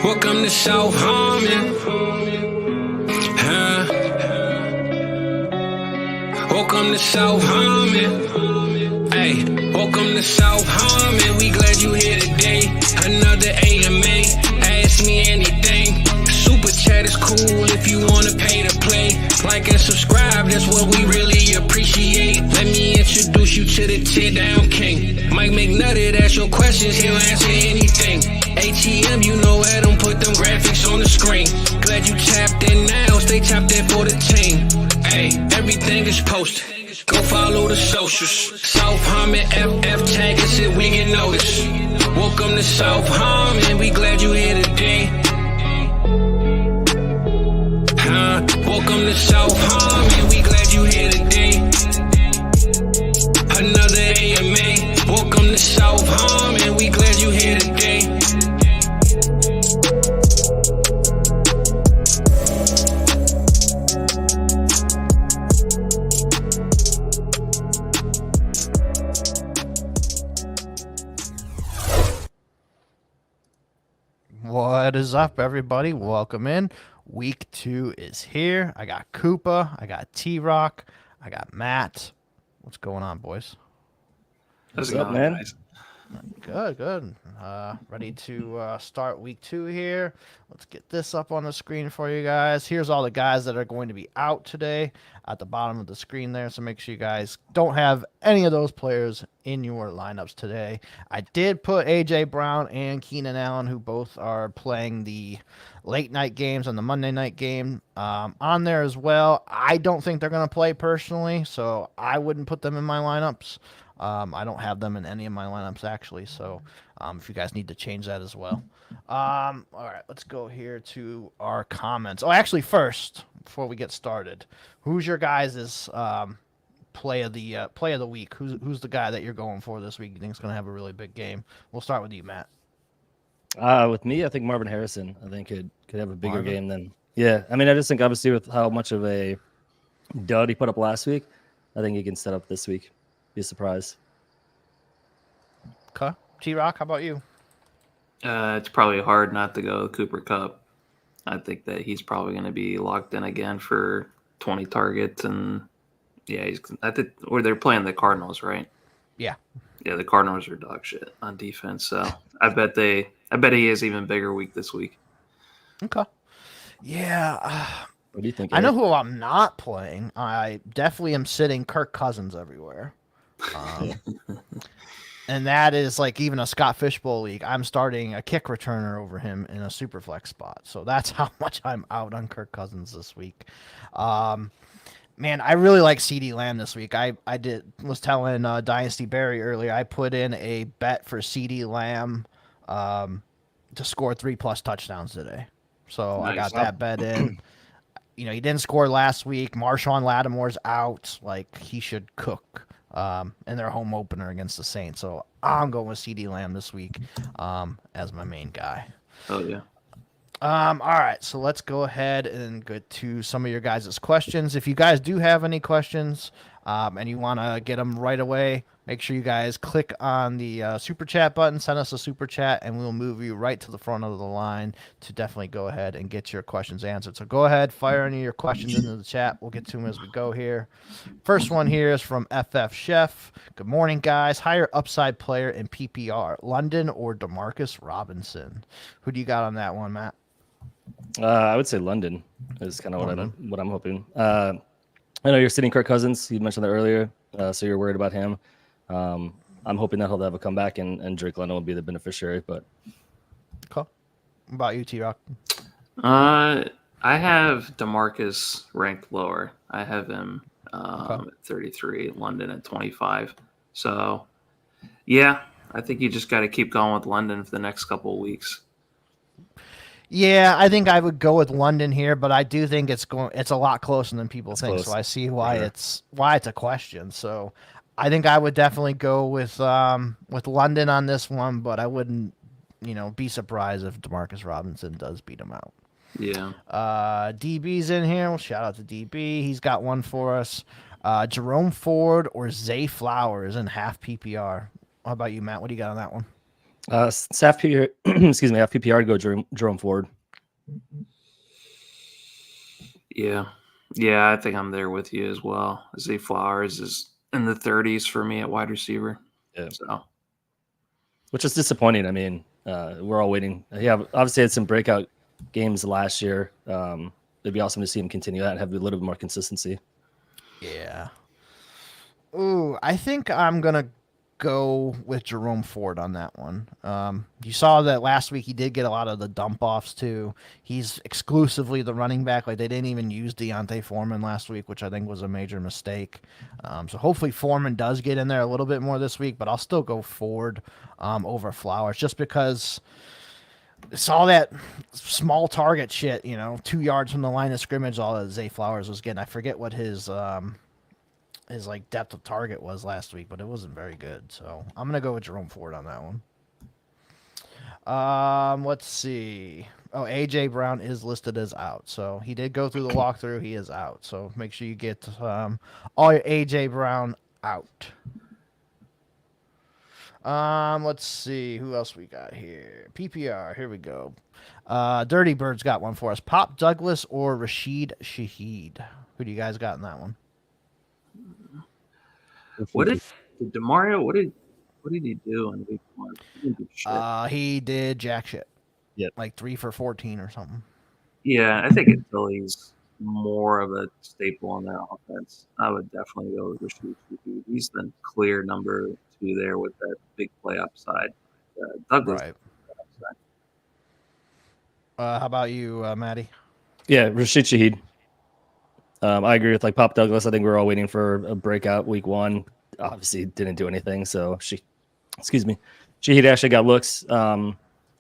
Welcome to South Harmon. Welcome to South Harmon. Hey, welcome to South Harmon. We glad you here today. Another AMA. Ask me anything. Super chat is cool if you wanna pay to play. Like and subscribe, that's what we really appreciate. Let me introduce you to the tear down king. Mike McNutted, ask your questions, he'll answer anything. ATM, you know Adam, put them graphics on the screen. Glad you tapped in now, stay tapped in for the team. Hey, everything is posted. Go follow the socials. South Harmon FF tag us if we get noticed. Welcome to South Harmon, we glad you here today. Welcome to South Harmon, we glad you here today. Another AMA. Welcome to South Harmon, we glad you here today. What is up, everybody? Welcome in. Week 2 is here. I got Koopa, I got T-Rock, I got Matt. What's going on, boys? What's up, man? Good. Ready to start week 2 here. Let's get this up on the screen for you guys. Here's all the guys that are going to be out today at the bottom of the screen there. So make sure you guys don't have any of those players in your lineups today. I did put A.J. Brown and Keenan Allen, who both are playing the late night games and the Monday night game, on there as well. I don't think they're going to play personally, so I wouldn't put them in my lineups. I don't have them in any of my lineups, actually, so if you guys need to change that as well. All right, let's go here to our comments. Oh, actually, first, before we get started, who's your guys' play of the week? Who's the guy that you're going for this week you think is going to have a really big game? We'll start with you, Matt. With me, I think Marvin Harrison, I think could have a bigger game than I mean, I just think obviously with how much of a dud he put up last week, I think he can set up this week. Be a surprise. Okay. T-Rock, how about you? It's probably hard not to go Cooper Kupp. I think that he's probably going to be locked in again for 20 targets, and or they're playing the Cardinals, right? Yeah, the Cardinals are dog shit on defense, so I bet he has even bigger week this week. Okay. Yeah. What do you think? I know who I'm not playing. I definitely am sitting Kirk Cousins everywhere. And that is like even a Scott Fishbowl league. I'm starting a kick returner over him in a super flex spot. So that's how much I'm out on Kirk Cousins this week. Man, I really like CeeDee Lamb this week. I was telling Dynasty Barry earlier, I put in a bet for CeeDee Lamb to score 3+ touchdowns today. So nice. I got that bet in. You know, he didn't score last week. Marshawn Lattimore's out. Like, he should cook. And their home opener against the Saints. So I'm going with CeeDee Lamb this week as my main guy. Oh, yeah. All right, so let's go ahead and get to some of your guys' questions. If you guys do have any questions and you want to get them right away, make sure you guys click on the super chat button, send us a super chat, and we'll move you right to the front of the line to definitely go ahead and get your questions answered. So go ahead, fire any of your questions into the chat. We'll get to them as we go here. First one here is from FF Chef. Good morning, guys. Higher upside player in PPR, London or Demarcus Robinson? Who do you got on that one, Matt? I would say London is kind of what I'm hoping. I know you're sitting Kirk Cousins. You mentioned that earlier, so you're worried about him. I'm hoping that he'll have a comeback and Drake London will be the beneficiary. But cool. What about you, T-Rock? I have DeMarcus ranked lower. I have him at 33, London at 25. So, yeah, I think you just got to keep going with London for the next couple of weeks. Yeah, I think I would go with London here, but I do think it's a lot closer than people think. Close. So I see why it's a question. So I think I would definitely go with London on this one, but I wouldn't, be surprised if Demarcus Robinson does beat him out. Yeah. DB's in here. Well, shout out to DB. He's got one for us. Jerome Ford or Zay Flowers in half PPR. How about you, Matt? What do you got on that one? Half PPR, excuse me, half PPR to go Jerome Ford. Yeah. Yeah, I think I'm there with you as well. Zay Flowers is in the 30s for me at wide receiver. Yeah. So Which is disappointing. I mean, we're all waiting. Yeah, obviously had some breakout games last year. It'd be awesome to see him continue that and have a little bit more consistency. Yeah. Ooh, I think I'm gonna go with Jerome Ford on that one. You saw that last week he did get a lot of the dump offs too. He's exclusively the running back. Like they didn't even use Deontay Foreman last week, which I think was a major mistake. So hopefully Foreman does get in there a little bit more this week, but I'll still go Ford over Flowers just because it's all that small target shit. 2 yards from the line of scrimmage, all that Zay Flowers was getting. I forget what his like depth of target was last week, but it wasn't very good. So I'm gonna go with Jerome Ford on that one. Let's see. Oh, AJ Brown is listed as out, so he did go through the walkthrough. He is out, so make sure you get all your AJ Brown out. Let's see who else we got here. PPR. Here we go. Dirty Bird's got one for us. Pop Douglas or Rashid Shaheed. Who do you guys got in that one? what did DeMario? What did he do in week 1? He didn't do shit. He did jack shit. Yep. Like 3 for 14 or something. Yeah, I think until he's more of a staple on that offense, I would definitely go with Rashid Shaheed. He's the clear number 2 there with that big play upside. Douglas. Right. How about you, Maddie? Yeah, Rashid Shaheed. I agree with Pop Douglas. I think we're all waiting for a breakout week 1. Obviously didn't do anything. So Shaheed actually got looks. And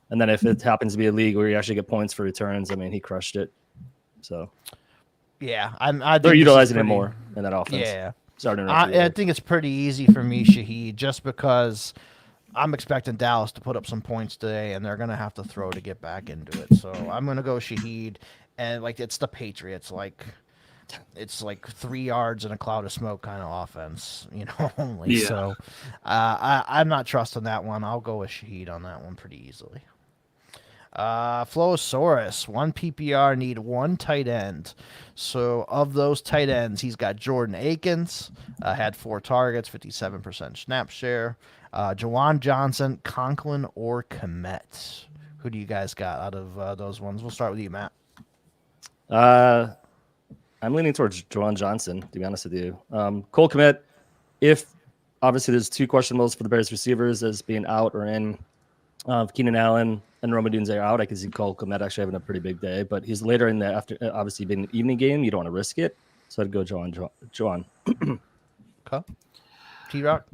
then if it happens to be a league where you actually get points for returns, I mean, he crushed it. So yeah, I they're utilizing him more in that offense. Yeah, I think it's pretty easy for me, Shaheed, just because I'm expecting Dallas to put up some points today, and they're gonna have to throw to get back into it. So I'm gonna go Shaheed, and it's the Patriots, it's like 3 yards in a cloud of smoke kind of offense, only. Yeah. So I'm not trusting that one. I'll go with Shaheed on that one pretty easily. Flowosaurus, 1 PPR, need 1 tight end. So of those tight ends, he's got Jordan Akins, had 4 targets, 57% snap share. Jawan Johnson, Conklin, or Komet. Who do you guys got out of those ones? We'll start with you, Matt. I'm leaning towards Jawan Johnson, to be honest with you. Cole Kmet, if obviously there's 2 questionables for the Bears receivers as being out or in. Keenan Allen and Rome Odunze are out. I can see Cole Kmet actually having a pretty big day, but he's later in the after. Obviously, being an evening game, you don't want to risk it. So I'd go Jawan. Okay. T-Rock?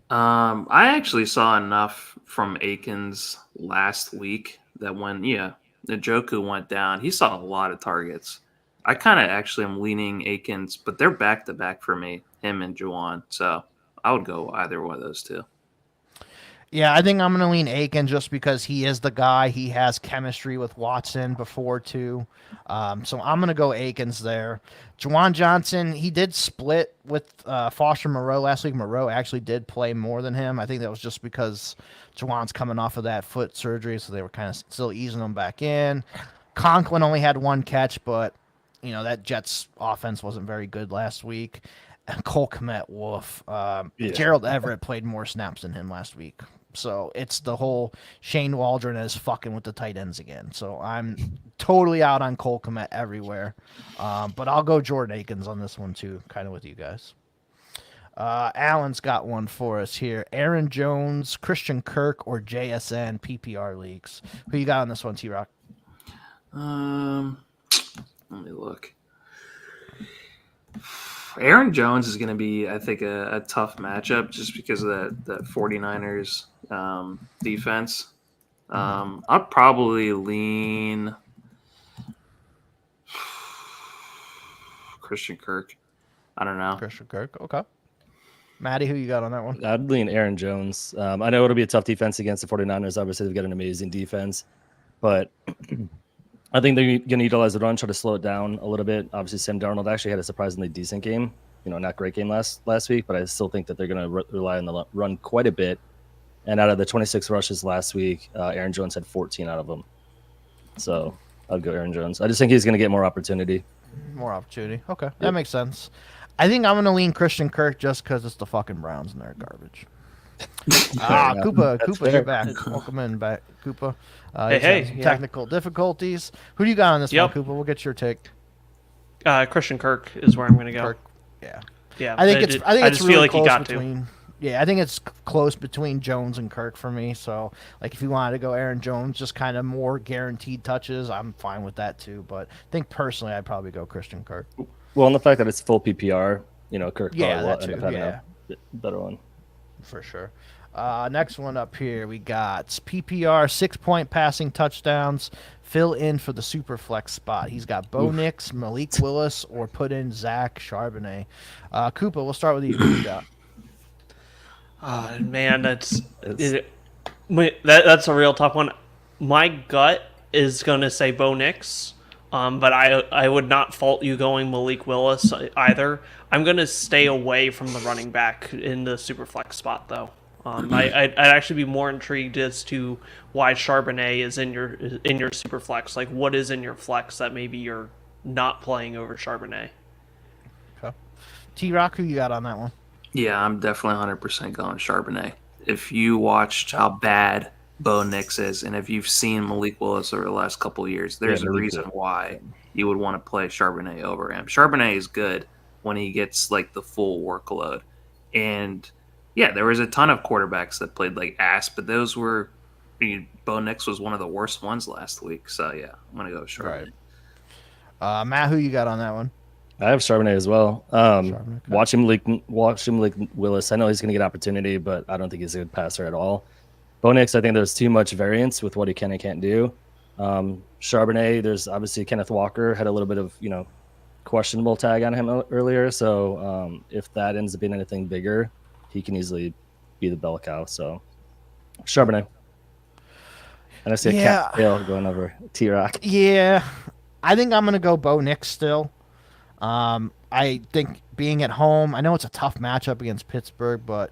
I actually saw enough from Akins last week that when Njoku went down, he saw a lot of targets. I kind of actually am leaning Akins, but they're back to back for me, him and Jawan. So I would go either one of those 2. Yeah, I think I'm going to lean Aiken just because he is the guy. He has chemistry with Watson before, too. So I'm going to go Aikens there. Jawan Johnson, he did split with Foster Moreau last week. Moreau actually did play more than him. I think that was just because Jawan's coming off of that foot surgery, so they were kind of still easing him back in. Conklin only had 1 catch, but, that Jets offense wasn't very good last week. And Cole Kmet, woof. Gerald Everett played more snaps than him last week. So it's the whole Shane Waldron is fucking with the tight ends again. So I'm totally out on Cole Kmet everywhere. But I'll go Jordan Akins on this one too, kind of with you guys. Alan's got one for us here. Aaron Jones, Christian Kirk, or JSN PPR leagues. Who you got on this one, T-Rock? Let me look. Aaron Jones is going to be, I think, a tough matchup just because of the 49ers defense. I'll probably lean Christian Kirk. I don't know. Christian Kirk, okay. Maddie, who you got on that one? I'd lean Aaron Jones. I know it'll be a tough defense against the 49ers. Obviously, they've got an amazing defense. But I think they're going to utilize the run, try to slow it down a little bit. Obviously, Sam Darnold actually had a surprisingly decent game. Not great game last week, but I still think that they're going to rely on the run quite a bit. And out of the 26 rushes last week, Aaron Jones had 14 out of them. So I'd go Aaron Jones. I just think he's going to get more opportunity. More opportunity. Okay, that makes sense. I think I'm going to lean Christian Kirk just because it's the fucking Browns and they're garbage. Koopa, you're back. Welcome in back, Koopa. Hey. Technical difficulties. Who do you got on this one, Koopa? We'll get your take. Christian Kirk is where I'm going to go. Kirk. Yeah. I think it's just really feel like close he got between. to. Yeah, I think it's close between Jones and Kirk for me. So, like, if you wanted to go Aaron Jones, just kind of more guaranteed touches, I'm fine with that too. But I think personally, I'd probably go Christian Kirk. Well, and the fact that it's full PPR, Kirk probably Yeah, will that end too. up having Yeah, a better one. for sure. Next one up here, we got PPR 6-point passing touchdowns. Fill in for the super flex spot. He's got Bo Nix, Malik Willis, or put in Zach Charbonnet. Koopa, we'll start with you. Who you got? Man, that's a real tough one. My gut is going to say Bo Nix, but I would not fault you going Malik Willis either. I'm going to stay away from the running back in the super flex spot, though. I'd actually be more intrigued as to why Charbonnet is in your super flex. Like, what is in your flex that maybe you're not playing over Charbonnet? Okay. T-Rock, who you got on that one? Yeah, I'm definitely 100% going Charbonnet. If you watched how bad Bo Nix is, and if you've seen Malik Willis over the last couple of years, there's a reason why you would want to play Charbonnet over him. Charbonnet is good when he gets like the full workload. And yeah, there was a ton of quarterbacks that played like ass, but those were Bo Nix was one of the worst ones last week. So yeah, I'm gonna go with Charbonnet. Right. Matt, who you got on that one? I have Charbonnet as well. Charbonnet, okay. Watch him like Willis. I know he's going to get opportunity, but I don't think he's a good passer at all. Bo Nix, I think there's too much variance with what he can and can't do. Charbonnet, there's obviously Kenneth Walker had a little bit of questionable tag on him earlier. So if that ends up being anything bigger, he can easily be the bell cow. So Charbonnet. And I see a cat tail going over T-Rock. Yeah, I think I'm going to go Bo Nix still. I think being at home, I know it's a tough matchup against Pittsburgh, but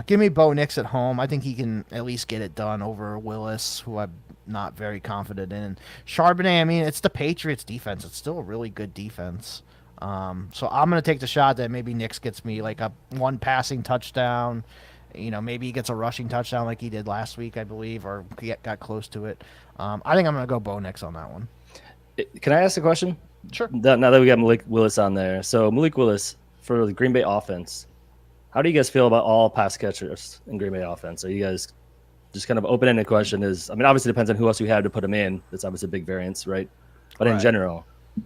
give me Bo Nix at home. I think he can at least get it done over Willis, who I'm not very confident in. Charbonnet, I mean, it's the Patriots defense. It's still a really good defense. So I'm going to take the shot that maybe Nix gets me like a one passing touchdown. Maybe he gets a rushing touchdown like he did last week, I believe, or got close to it. I think I'm going to go Bo Nix on that one. Can I ask a question? Sure. Now that we got Malik Willis on there, so Malik Willis for the Green Bay offense, how do you guys feel about all pass catchers in Green Bay offense? Are you guys just kind of open-ended question? Obviously it depends on who else you have to put him in. That's obviously a big variance, right? But in general,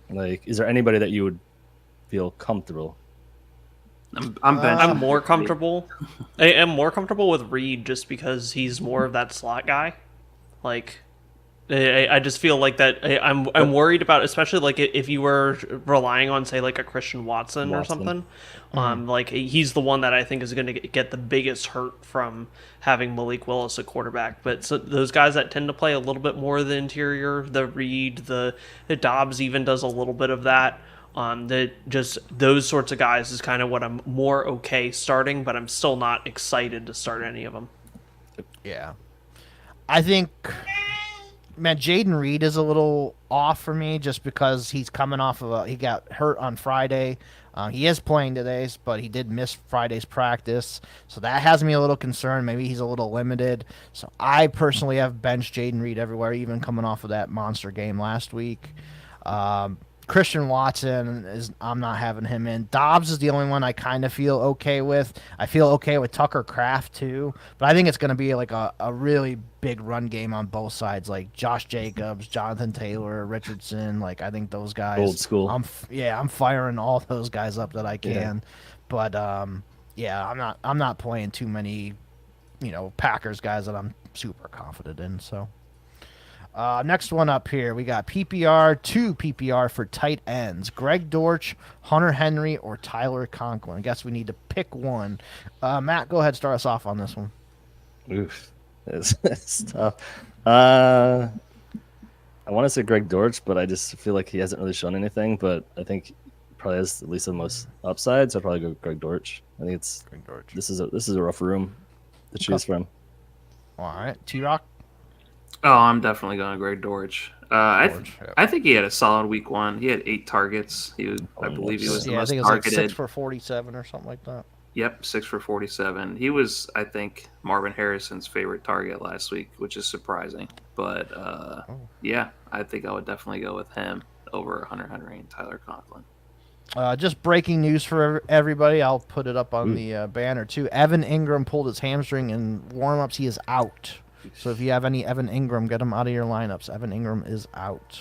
is there anybody that you would feel comfortable? I'm more comfortable. I am more comfortable with Reed just because he's more of that slot guy. Like, I just feel like that. I'm worried about, especially like if you were relying on, say, like a Christian Watson or something. Like he's the one that I think is going to get the biggest hurt from having Malik Willis at quarterback. But so those guys that tend to play a little bit more of the interior, the Reed, the Dobbs even does a little bit of that. Just those sorts of guys is kind of what I'm more okay starting, but I'm still not excited to start any of them. Yeah, I think. Man, Jaden Reed is a little off for me just because he's coming off of he got hurt on Friday. He is playing today, but he did miss Friday's practice. So that has me a little concerned. Maybe he's a little limited. So I personally have benched Jaden Reed everywhere, even coming off of that monster game last week. Christian Watson I'm not having him in. Dobbs is the only one I kind of feel okay with. I feel okay with Tucker Kraft too, but I think it's going to be like a really big run game on both sides, like Josh Jacobs, Jonathan Taylor, Richardson. Like I think those guys. Old school. I'm firing all those guys up that I can. Yeah. But I'm not playing too many, Packers guys that I'm super confident in. So. Next one up here, we got PPR, 2 PPR for tight ends. Greg Dortch, Hunter Henry, or Tyler Conklin. I guess we need to pick one. Matt, go ahead, start us off on this one. Oof, it's tough. I want to say Greg Dortch, but I just feel like he hasn't really shown anything. But I think he probably has at least the most upside, so I'll probably go Greg Dortch. I think it's Greg Dortch. This is a rough room to choose from. All right, T-Rock. Oh, I'm definitely going to Greg Dortch. Dortch, yeah. I think he had a solid week 1. He had 8 targets. I believe he was the Yeah, I most think it was targeted. like 6 for 47 or something like that. Yep, 6 for 47. He was, I think, Marvin Harrison's favorite target last week, which is surprising. But yeah, I think I would definitely go with him over Hunter Henry and Tyler Conklin. Just breaking news for everybody. I'll put it up on the banner too. Evan Ingram pulled his hamstring in warm-ups. He is out. So if you have any Evan Ingram, get him out of your lineups. Evan Ingram is out.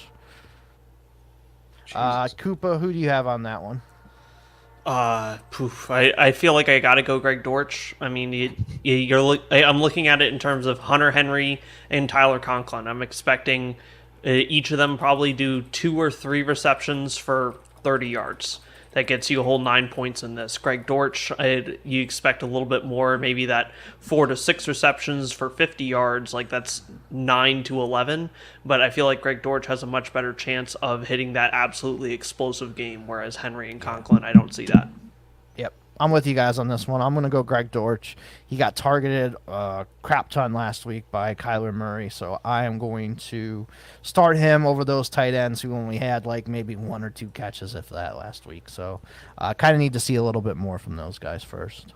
Koopa, who do you have on that one? I feel like I gotta go Greg Dortch. I mean, I'm looking at it in terms of Hunter Henry and Tyler Conklin. I'm expecting each of them probably do 2 or 3 receptions for 30 yards. That gets you a whole 9 points in this. Greg Dortch, you expect a little bit more, maybe that 4 to 6 receptions for 50 yards, like that's 9 to 11. But I feel like Greg Dortch has a much better chance of hitting that absolutely explosive game, whereas Henry and Conklin, I don't see that. Yep, I'm with you guys on this one. I'm going to go Greg Dortch. He got targeted a crap ton last week by Kyler Murray, so I am going to start him over those tight ends who only had like maybe 1 or 2 catches, if that, last week. So I kind of need to see a little bit more from those guys first.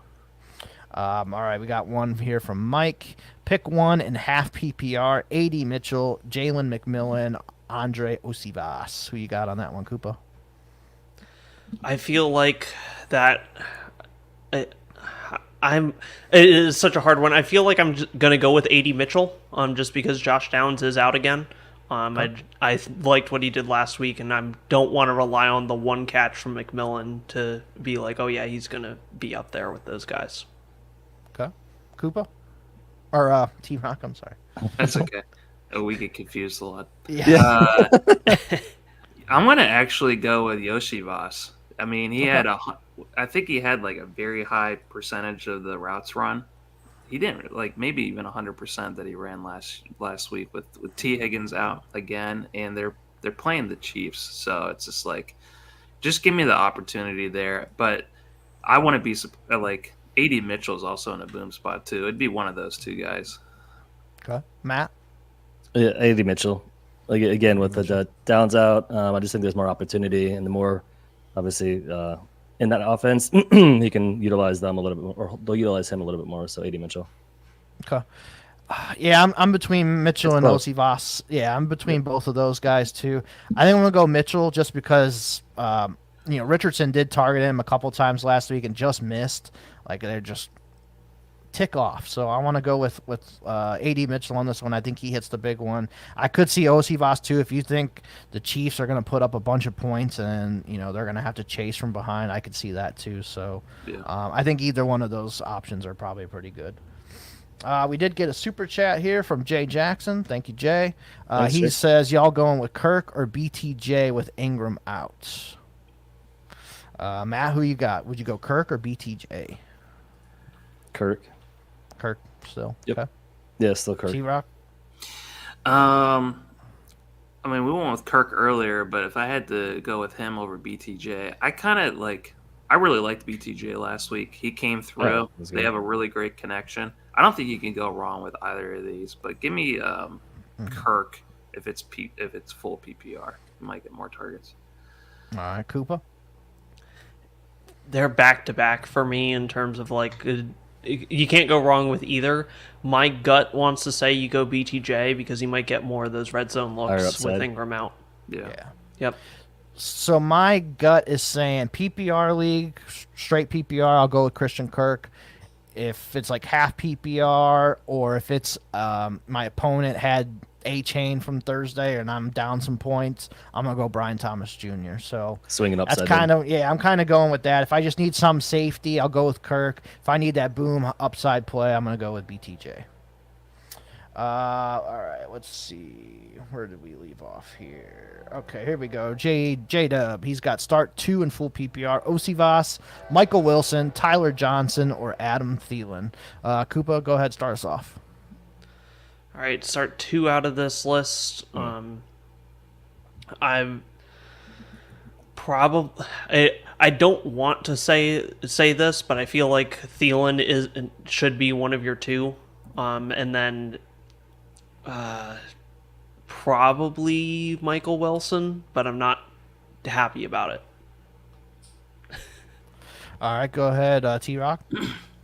All right, we got one here from Mike. Pick one in half PPR, A.D. Mitchell, Jalen McMillan, Andre Osivas. Who you got on that one, Koopa? I feel like that it is such a hard one. I feel like I'm gonna go with A.D. Mitchell, just because Josh Downs is out again. I liked what he did last week, and I don't want to rely on the one catch from McMillan to be like, oh yeah, he's gonna be up there with those guys. Okay, Koopa or T-Rock. I'm sorry. That's okay. We get confused a lot. Yeah. I'm gonna actually go with Yoshi Voss. I mean, I think he had like a very high percentage of the routes run. He didn't like maybe even 100% that he ran last week with T Higgins out again, and they're playing the Chiefs, so it's just like, just give me the opportunity there. But I want to be like A.D. Mitchell's also in a boom spot too. It'd be one of those 2 guys. Okay, Matt. Yeah, A.D. Mitchell. Like again with the Downs out, I just think there's more opportunity, and the more obviously in that offense, he can utilize them a little bit more, or they'll utilize him a little bit more. So A.D. Mitchell. Okay. Yeah, I'm between Mitchell and Osivas. Yeah, I'm between both of those guys too. I think I'm gonna go Mitchell just because Richardson did target him a couple times last week and just missed. Like they're just tick off. So I want to go with A.D. Mitchell on this one. I think he hits the big one. I could see Osivas too. If you think the Chiefs are going to put up a bunch of points and they're going to have to chase from behind, I could see that too. So Yeah. I think either one of those options are probably pretty good. We did get a super chat here from Jay Jackson. Thank you, Jay. He says, y'all going with Kirk or BTJ with Ingram out? Matt, who you got? Would you go Kirk or BTJ? Kirk Still. Yep. Okay. Yeah, still Kirk. T-Rock. I mean, we went with Kirk earlier, but if I had to go with him over BTJ, I really liked BTJ last week. He came through. They have a really great connection. I don't think you can go wrong with either of these, but give me Kirk if it's full PPR. You might get more targets. All right, Koopa. They're back to back for me in terms of you can't go wrong with either. My gut wants to say you go BTJ because he might get more of those red zone looks with Ingram out. Yeah. Yep. So my gut is saying PPR league, straight PPR, I'll go with Christian Kirk. If it's like half PPR, or if it's my opponent had A-Chain from Thursday and I'm down some points, I'm going to go Brian Thomas Jr. So Swinging upside that's I'm kind of going with that. If I just need some safety, I'll go with Kirk. If I need that boom upside play, I'm going to go with BTJ. All right, let's see. Where did we leave off here? Okay, here we go. J-Dub. He's got start 2 in full PPR. Osivas, Michael Wilson, Tyler Johnson, or Adam Thielen. Koopa, go ahead, start us off. All right, start 2 out of this list. I'm probably. I don't want to say this, but I feel like Thielen should be one of your 2. And then probably Michael Wilson, but I'm not happy about it. All right, go ahead, T-Rock.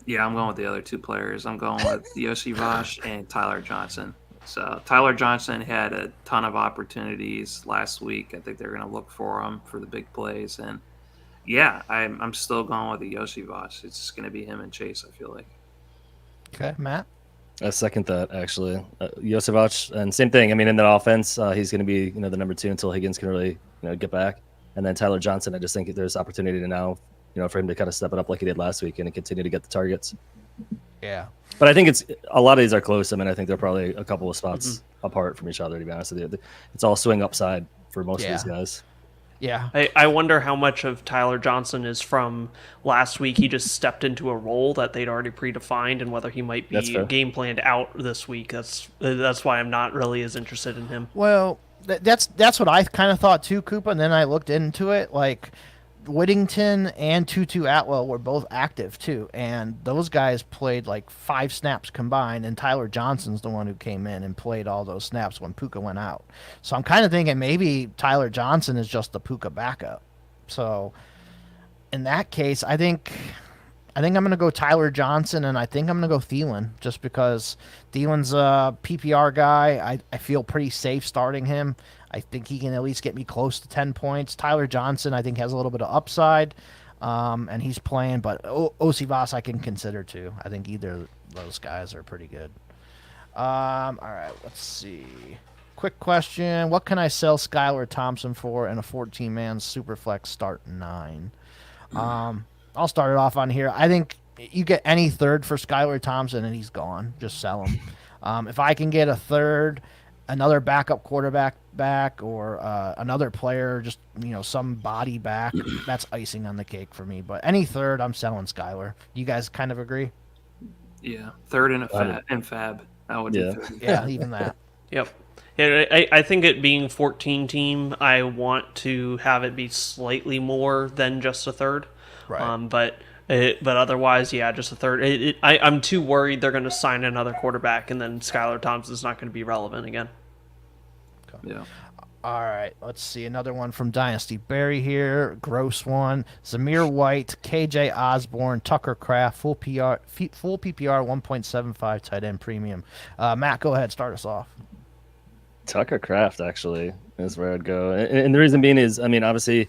Yeah, I'm going with the other two players. I'm going with Yossi Vosh and Tyler Johnson. So Tyler Johnson had a ton of opportunities last week. I think they're going to look for him for the big plays. And, yeah, I'm still going with the Yossi Vosh. It's just going to be him and Chase, I feel like. Okay, Matt. I second that, actually. Josevich, and same thing. I mean, in that offense, he's going to be, the number 2 until Higgins can really, get back. And then Tyler Johnson, I just think there's opportunity to now, for him to kind of step it up like he did last week and continue to get the targets. Yeah. But I think it's a lot of these are close. I mean, I think they're probably a couple of spots apart from each other, to be honest with you. It's all swing upside for most of these guys. Yeah. I wonder how much of Tyler Johnson is from last week. He just stepped into a role that they'd already predefined, and whether he might be game planned out this week. That's why I'm not really as interested in him. Well, that's what I kind of thought too, Koopa. And then I looked into it. Like, Whittington and Tutu Atwell were both active too, and those guys played like 5 snaps combined, and Tyler Johnson's the one who came in and played all those snaps when Puka went out. So I'm kind of thinking maybe Tyler Johnson is just the Puka backup. So in that case, I think I'm going to go Tyler Johnson, and I think I'm going to go Thielen, just because Thielen's a PPR guy. I feel pretty safe starting him. I think he can at least get me close to 10 points. Tyler Johnson, I think, has a little bit of upside, and he's playing. But Osivas I can consider too. I think either of those guys are pretty good. All right, let's see. Quick question. What can I sell Skylar Thompson for in a 14-man Superflex start 9? I'll start it off on here. I think you get any third for Skylar Thompson, and he's gone. Just sell him. If I can get a third, another backup quarterback back, or another player, just some body back, that's icing on the cake for me. But any third, I'm selling Skylar. You guys kind of agree? Yeah, third and fab. I would do third. Yeah, even that. Yep. Yeah, I think it being 14 team, I want to have it be slightly more than just a third. Right. But otherwise, yeah, just a third. I'm too worried they're going to sign another quarterback, and then Skylar Thompson's not going to be relevant again. Okay. Yeah. All right, let's see. Another one from Dynasty Barry here. Gross one. Zamir White, KJ Osborne, Tucker Kraft, full PPR 1.75 tight end premium. Matt, go ahead. Start us off. Tucker Kraft, actually, is where I'd go. And the reason being is, I mean, obviously,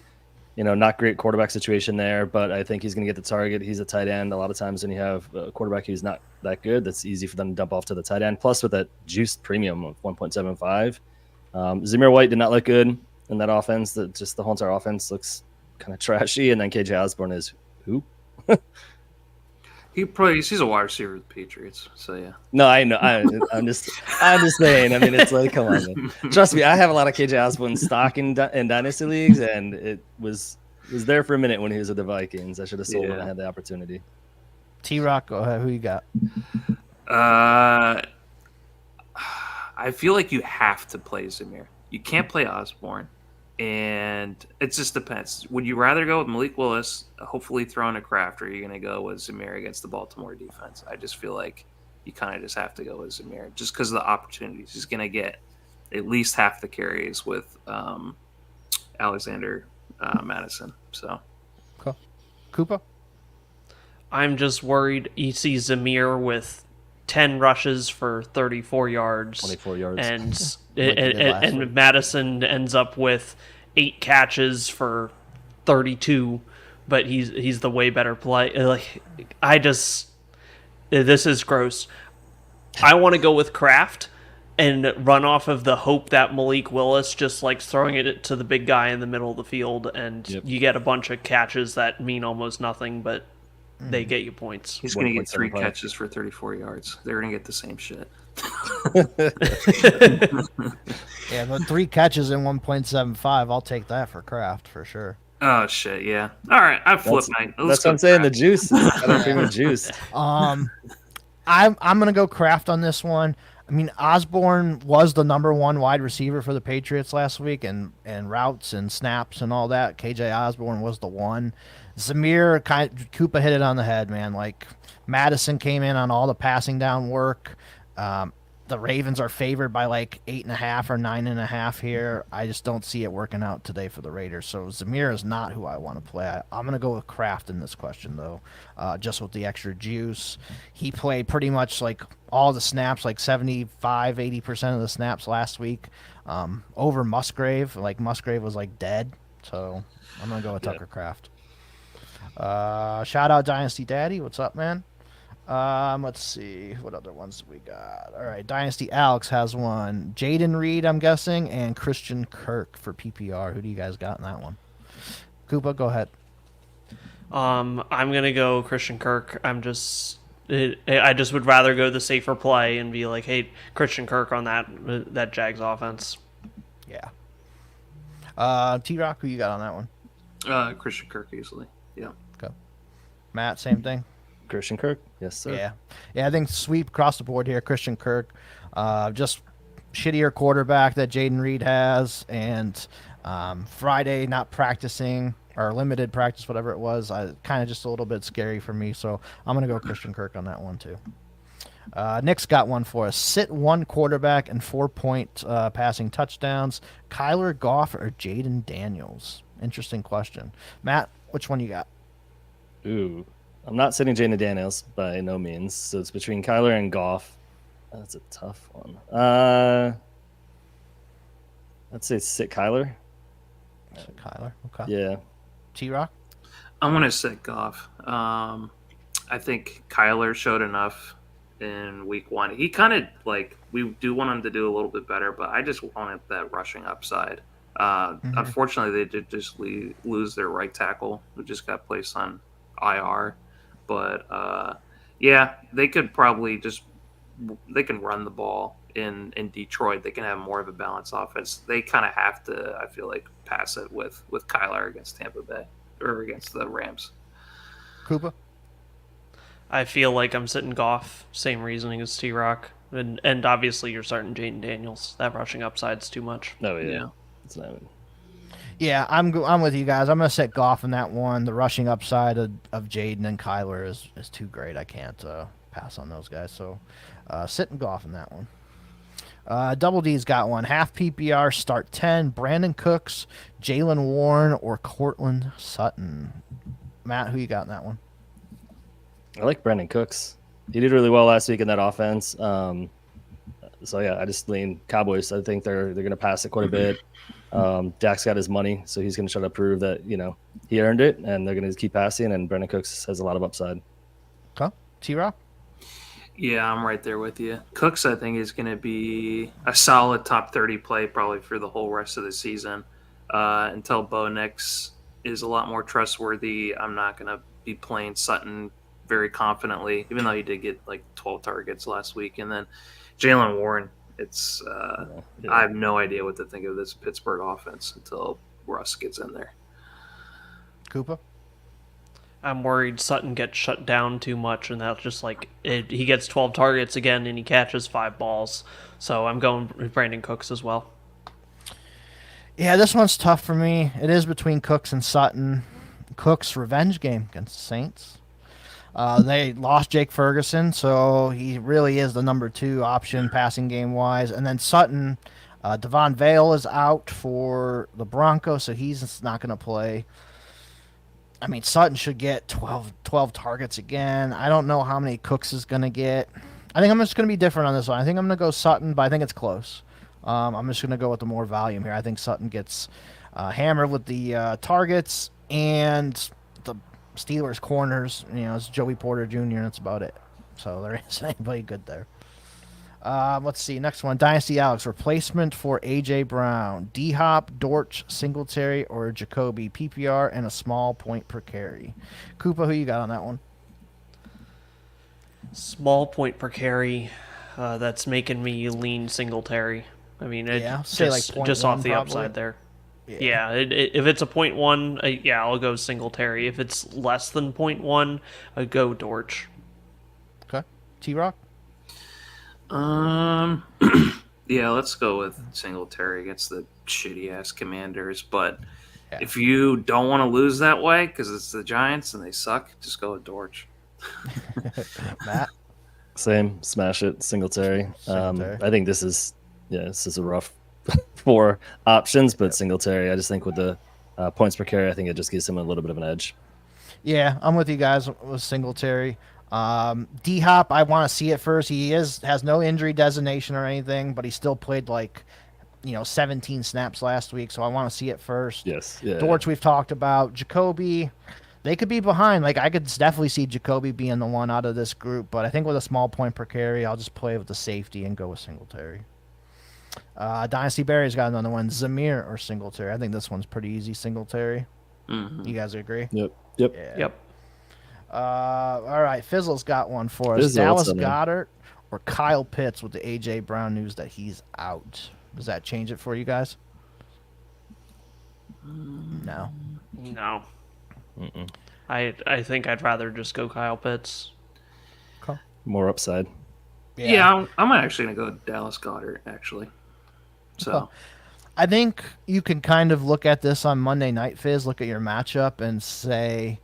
not great quarterback situation there, but I think he's going to get the target. He's a tight end. A lot of times when you have a quarterback who's not that good, that's easy for them to dump off to the tight end. Plus, with that juiced premium of 1.75, Zamir White did not look good in that offense. The whole entire offense looks kind of trashy. And then KJ Osborne is who? He's a wide receiver with the Patriots, so yeah. No, I know. I'm just saying. I mean, it's like, come on, man. Trust me, I have a lot of KJ Osborne stock in Dynasty leagues, and it was there for a minute when he was with the Vikings. I should have sold when I had the opportunity. T-Rock, go ahead. Who you got? I feel like you have to play Zamir. You can't play Osborne. And it just depends. Would you rather go with Malik Willis, hopefully throwing a Kraft, or are you going to go with Zamir against the Baltimore defense? I just feel like you kind of just have to go with Zamir just because of the opportunities. He's going to get at least half the carries with Alexander Madison. So, cool. Koopa? I'm just worried you see Zamir with 10 rushes for 34 yards. 24 yards. And Madison ends up with 8 catches for 32, but he's the way better play. This is gross. I want to go with Kraft and run off of the hope that Malik Willis just like throwing it to the big guy in the middle of the field, and you get a bunch of catches that mean almost nothing, but they get you points. He's going to get 3 catches for 34 yards. They're going to get the same shit. Yeah, but 3 catches in 1.75. I'll take that for Kraft for sure. Oh shit, yeah. All right, I flipped mine. That's what I'm saying. The juice. I don't think the juice. I'm gonna go Kraft on this one. I mean, Osborne was the number one wide receiver for the Patriots last week, and routes and snaps and all that. KJ Osborne was the one. Zamir, Koopa hit it on the head, man. Like, Madison came in on all the passing down work. The Ravens are favored by like 8.5 or 9.5 here. I just don't see it working out today for the Raiders. So Zamir is not who I want to play. I'm going to go with Kraft in this question, though, just with the extra juice. He played pretty much like all the snaps, like 75, 80% of the snaps last week over Musgrave. Like, Musgrave was like dead. So I'm going to go with Tucker Kraft. Shout out Dynasty Daddy. What's up, man? Let's see. What other ones we got? All right. Dynasty Alex has one. Jaden Reed, I'm guessing, and Christian Kirk for PPR. Who do you guys got in that one? Koopa, go ahead. I'm going to go Christian Kirk. I just would rather go the safer play and be like, hey, Christian Kirk on that Jags offense. Yeah. T-Rock, who you got on that one? Christian Kirk easily. Yeah. Okay. Matt, same thing? Christian Kirk, yes sir. Yeah. I think sweep across the board here. Christian Kirk, just shittier quarterback that Jaden Reed has, and Friday not practicing or limited practice, whatever it was. Kind of just a little bit scary for me, so I'm gonna go Christian Kirk on that one too. Nick's got one for us. Sit one quarterback and 4-point passing touchdowns. Kyler Goff or Jaden Daniels? Interesting question. Matt, which one you got? Ooh. I'm not sitting Jaden Daniels by no means, so it's between Kyler and Goff. That's a tough one. I'd say sit Kyler. Kyler, okay. Yeah. T-Rock? I'm going to sit Goff. I think Kyler showed enough in week 1. He kind of, like, we do want him to do a little bit better, but I just wanted that rushing upside. Unfortunately, they did just lose their right tackle, who just got placed on IR. But yeah, they could probably they can run the ball in Detroit. They can have more of a balanced offense. They kind of have to, I feel like, pass it with Kyler against Tampa Bay or against the Rams. Koopa? I feel like I'm sitting Goff. Same reasoning as T-Rock. And obviously you're starting Jaden Daniels. That rushing upside's too much. Oh, yeah. It's not... Yeah, I'm with you guys. I'm going to set Goff in that one. The rushing upside of Jaden and Kyler is too great. I can't pass on those guys. So sitting Goff in that one. Double D's got one. Half PPR, start 10. Brandon Cooks, Jalen Warren, or Cortland Sutton. Matt, who you got in that one? I like Brandon Cooks. He did really well last week in that offense. So, yeah, I just lean Cowboys. I think they're going to pass it quite a bit. Dak's got his money, so he's going to try to prove that, he earned it, and they're going to keep passing, and Brandon Cooks has a lot of upside. Okay. T-Rock? Yeah, I'm right there with you. Cooks, I think, is going to be a solid top 30 play probably for the whole rest of the season. Until Bo Nix is a lot more trustworthy, I'm not going to be playing Sutton very confidently, even though he did get like 12 targets last week. And then Jalen Warren, I have no idea what to think of this Pittsburgh offense until Russ gets in there. Koopa? I'm worried Sutton gets shut down too much, and that's just like he gets 12 targets again, and he catches 5 balls. So I'm going with Brandon Cooks as well. Yeah, this one's tough for me. It is between Cooks and Sutton. Cooks' revenge game against the Saints. They lost Jake Ferguson, so he really is the number 2 option passing game-wise. And then Sutton, Devon Vale is out for the Broncos, so he's not going to play. I mean, Sutton should get 12 targets again. I don't know how many Cooks is going to get. I think I'm just going to be different on this one. I think I'm going to go Sutton, but I think it's close. I'm just going to go with the more volume here. I think Sutton gets hammered with the targets, and the Steelers corners, it's Joey Porter Jr., and that's about it. So there isn't anybody good there. Let's see. Next one. Dynasty Alex. Replacement for A.J. Brown. D-Hop, Dortch, Singletary, or Jacoby. PPR and a small point per carry. Koopa, who you got on that one? Small point per carry. That's making me lean Singletary. I mean, just off the upside there. Yeah, if it's a 0.1, I'll go Singletary. If it's less than 0.1, I go Dortch. Okay. T-Rock? Um, yeah, let's go with Singletary against the shitty ass Commanders. But Yeah. if you don't want to lose that way because it's the Giants and they suck, just go with Dortch. Matt? Same, smash it, Singletary. Singletary. I think this is a rough 4 options, but Singletary. I just think with the points per carry, I think it just gives him a little bit of an edge. Yeah, I'm with you guys with Singletary. D Hop, I want to see it first. He has no injury designation or anything, but he still played 17 snaps last week, so I want to see it first. Yes, yeah. Dortch, we've talked about. Jacoby, they could be behind. I could definitely see Jacoby being the one out of this group, but I think with a small point per carry, I'll just play with the safety and go with Singletary. Dynasty Barry's got another one, Zamir or Singletary. I think this one's pretty easy, Singletary. Mm-hmm. You guys agree? Yep. Yeah. Yep. All right, Fizzle's got one for us. Fizzle, Dallas what's up, man? Goddard or Kyle Pitts with the A.J. Brown news that he's out. Does that change it for you guys? No. No. Mm-mm. I think I'd rather just go Kyle Pitts. More upside. Yeah, I'm actually gonna go with Dallas Goddard actually. So I think you can kind of look at this on Monday Night Fizz, look at your matchup and say,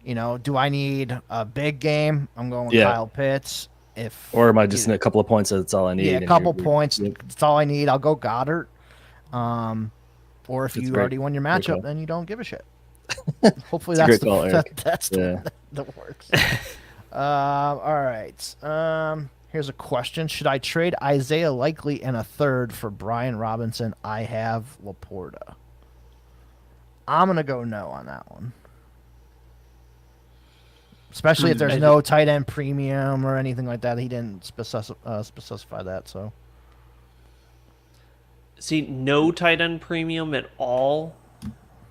do I need a big game? I'm going with Kyle Pitts. Or am I just in a couple of points? That's all I need. Yeah, a couple points. Yep. That's all I need. I'll go Goddard. Or if That's you great. already won your Great matchup, call. then you don't give a shit. Hopefully It's a that's great call, Eric. that's the Yeah. one that works. All right. Here's a question: should I trade Isaiah Likely and a third for Brian Robinson? I have Laporta. I'm gonna go no on that one. Especially if there's no tight end premium or anything like that. He didn't specify that. So See, no tight end premium at all.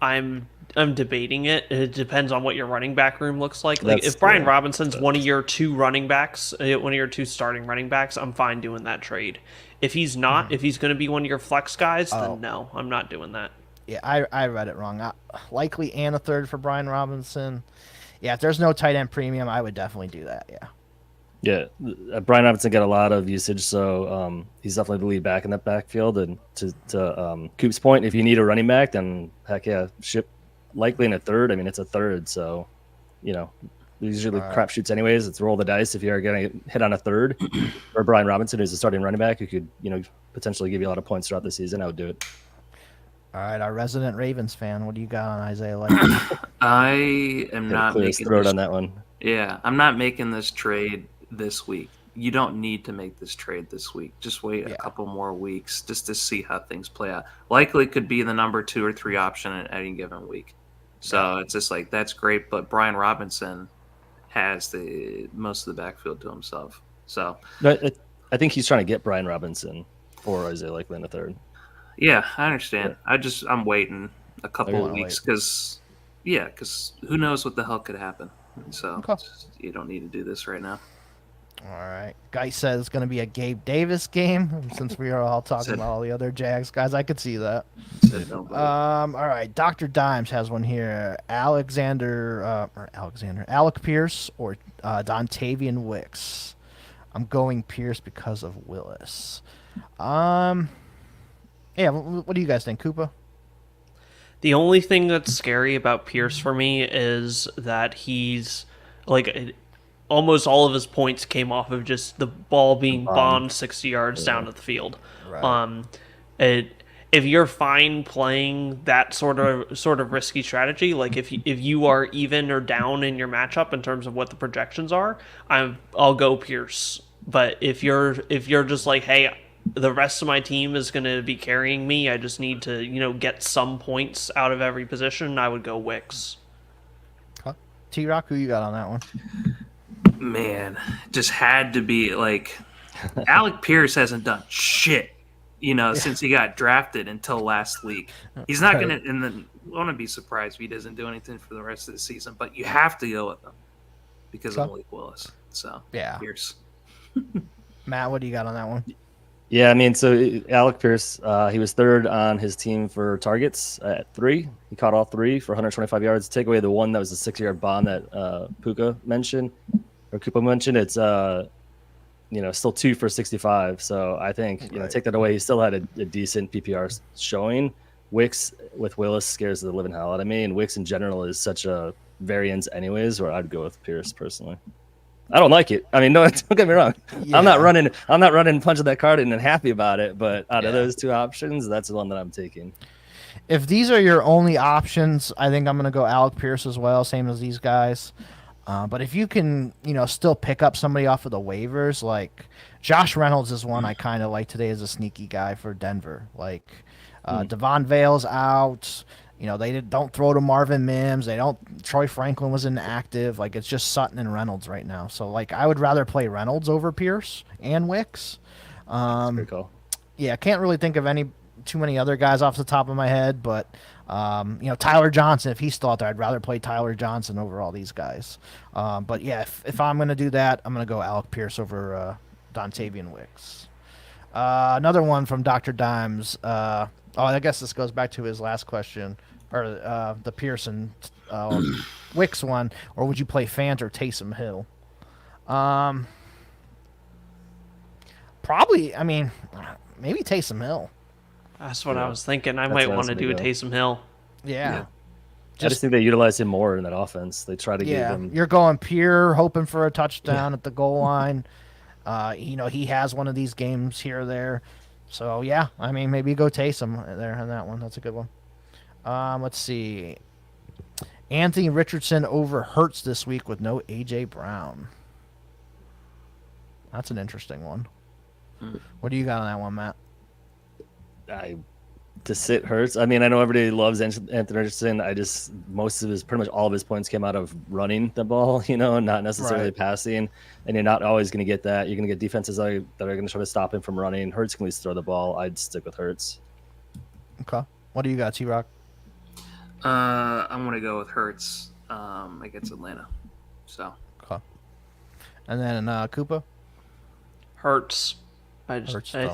I'm debating it. It depends on what your running back room looks like. Like That's if Brian the- Robinson's one of your 2 running backs, one of your 2 starting running backs, I'm fine doing that trade. If he's not, if he's going to be one of your flex guys, then no, I'm not doing that. yeah, I read it wrong. Likely and a third for Brian Robinson. Yeah, if there's no tight end premium, I would definitely do that. Yeah. Yeah, Brian Robinson got a lot of usage, so he's definitely the lead back in that backfield. And to Coop's point, if you need a running back, then heck yeah, ship Likely in a third. I mean, it's a third, so usually crapshoots anyways. It's roll the dice. If you are going to hit on a third, or Brian Robinson who's a starting running back who could potentially give you a lot of points throughout the season, I would do it. All right, our resident Ravens fan, what do you got on Isaiah Likely? I am not Clear his making throat this, on that one. Yeah, I'm not making this trade this week. You don't need to make this trade this week. Just wait a couple more weeks just to see how things play out. Likely could be the number 2 or 3 option at any given week. So it's just like, that's great, but Brian Robinson has the most of the backfield to himself. So I think he's trying to get Brian Robinson or Isaiah Likely in a third. yeah, I understand. I'm waiting a couple of gonna weeks because who knows what the hell could happen. So you don't need to do this right now. All right. Guy says it's going to be a Gabe Davis game since we are all talking about all the other Jags guys. I could see that. All right. Dr. Dimes has one here. Alec Pierce or Dontavian Wicks. I'm going Pierce because of Willis. Yeah, what do you guys think, Koopa? The only thing that's scary about Pierce for me is that he's almost all of his points came off of just the ball being bombed 60 yards down the field. Right. If you're fine playing that sort of risky strategy, like if you are even or down in your matchup in terms of what the projections are, I'll go Pierce. But if you're just like, hey, the rest of my team is going to be carrying me, I just need to get some points out of every position, I would go Wicks. T-Rock, who you got on that one? Man, just had to be like Alec Pierce hasn't done shit, since he got drafted until last week. He's not going to, and then want to be surprised if he doesn't do anything for the rest of the season. But you have to go with him because of Malik Willis. So yeah, Pierce. Matt, what do you got on that one? Yeah, I mean, so Alec Pierce, he was third on his team for targets at 3. He caught all 3 for 125 yards. Take away the one that was a 6-yard bomb that Koopa mentioned. It's still 2 for 65. So I think, take that away. He still had a decent PPR showing. Wicks with Willis scares the living hell out of me. And Wicks in general is such a variance anyways, where I'd go with Pierce personally. I don't like it. I mean, no, don't get me wrong. Yeah. I'm not running punching that card in and happy about it. But out of those two options, that's the one that I'm taking. If these are your only options, I think I'm going to go Alec Pierce as well, same as these guys. But if you can, still pick up somebody off of the waivers, like Josh Reynolds is one I kind of like today as a sneaky guy for Denver. Like Devon Vale's out. They don't throw to Marvin Mims. Troy Franklin was inactive. Like, it's just Sutton and Reynolds right now. So, like, I would rather play Reynolds over Pierce and Wicks. That's pretty cool. Yeah, I can't really think of too many other guys off the top of my head, but Tyler Johnson, if he's still out there, I'd rather play Tyler Johnson over all these guys. But yeah, if I'm going to do that, I'm going to go Alec Pierce over Dontavian Wicks. Another one from Dr. Dimes. I guess this goes back to his last question, or the Pearson Wicks one, or would you play Fant or Taysom Hill? Probably, maybe Taysom Hill. That's what I was thinking. I might want to do a Taysom Hill. Yeah. I just think they utilize him more in that offense. They try to give him. You're going pure, hoping for a touchdown at the goal line. He has one of these games here or there. So, yeah, maybe go Taysom there on that one. That's a good one. Let's see. Anthony Richardson over Hurts this week with no A.J. Brown. That's an interesting one. What do you got on that one, Matt? To sit Hurts. I know everybody loves Anthony Richardson. Pretty much all of his points came out of running the ball, not necessarily passing. And you're not always going to get that. You're going to get defenses that are going to try to stop him from running. Hurts can at least throw the ball. I'd stick with Hurts. Okay. What do you got, T-Rock? I'm going to go with Hurts against Atlanta. So. Okay. And then Koopa? Hurts.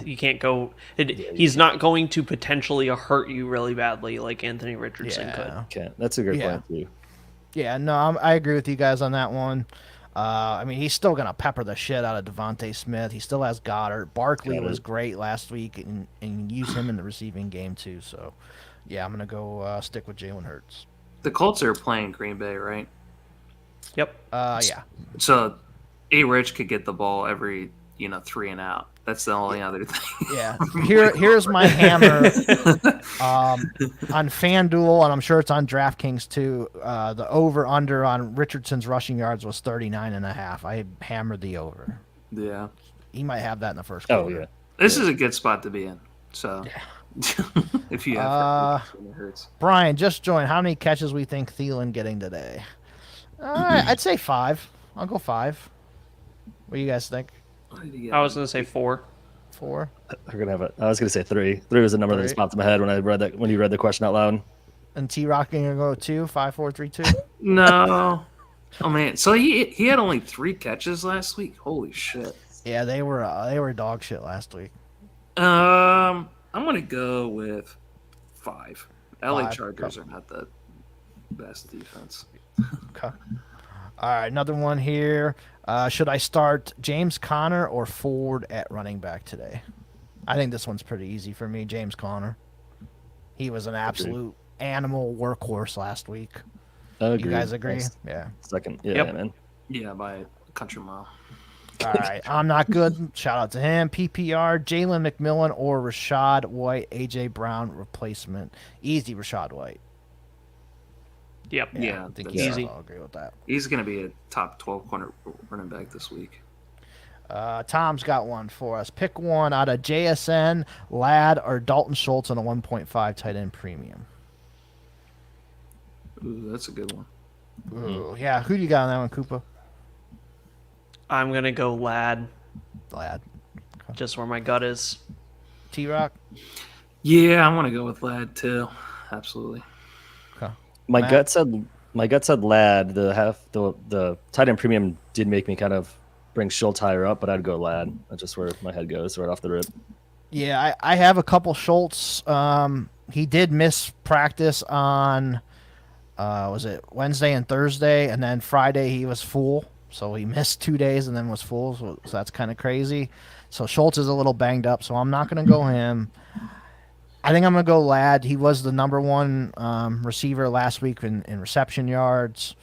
You can't go. He's not going to potentially hurt you really badly like Anthony Richardson could. Okay, that's a good point too. Yeah, no, I agree with you guys on that one. He's still gonna pepper the shit out of Devontae Smith. He still has Goddard. Barkley was great last week, and use him in the receiving game too. So, yeah, I'm gonna go stick with Jalen Hurts. The Colts are playing Green Bay, right? Yep. Yeah. So, A-Rich could get the ball every 3 and out. That's the only other thing. Yeah. Here's my hammer on FanDuel, and I'm sure it's on DraftKings too. The over-under on Richardson's rushing yards was 39.5. I hammered the over. Yeah. He might have that in the first quarter. Oh, yeah. This is a good spot to be in. So, if you have it hurts. Brian, just join. How many catches we think Thielen getting today? I'd say 5. I'll go 5. What do you guys think? I was going to say 4. 4? I was going to say 3. 3 was the number that just popped in my head when you read the question out loud. And T-Rock going to go 2? 5, 4, 3, 2? No. Oh, man. So he had only 3 catches last week? Holy shit. Yeah, they were dog shit last week. I'm going to go with 5. LA 5. Chargers are not the best defense. Okay. All right, another one here. Should I start James Conner or Ford at running back today? I think this one's pretty easy for me. James Conner. He was an absolute animal workhorse last week. You guys agree? Yeah. Second. Yeah, yep. man. Yeah, by a country mile. All right. I'm not good. Shout out to him. PPR, Jalen McMillan or Rashad White, A.J. Brown replacement. Easy Rashad White. Yep. Yeah, I think easy. I'll agree with that. He's going to be a top 12 corner running back this week. Tom's got one for us. Pick one out of JSN, Ladd, or Dalton Schultz on a 1.5 tight end premium. Ooh, that's a good one. Ooh, yeah. Who do you got on that one, Koopa? I'm going to go Ladd. Ladd. Just where my gut is. T-Rock? Yeah, I want to go with Ladd too. Absolutely. Okay. My gut said Ladd. The tight end premium did make me kind of bring Schultz higher up, but I'd go Ladd. That's just where my head goes right off the rip. Yeah, I have a couple Schultz. He did miss practice on was it Wednesday and Thursday, and then Friday he was full. So he missed 2 days and then was full. So that's kind of crazy. So Schultz is a little banged up. So I'm not going to go him. I think I'm going to go Ladd. He was the number one receiver last week in reception yards.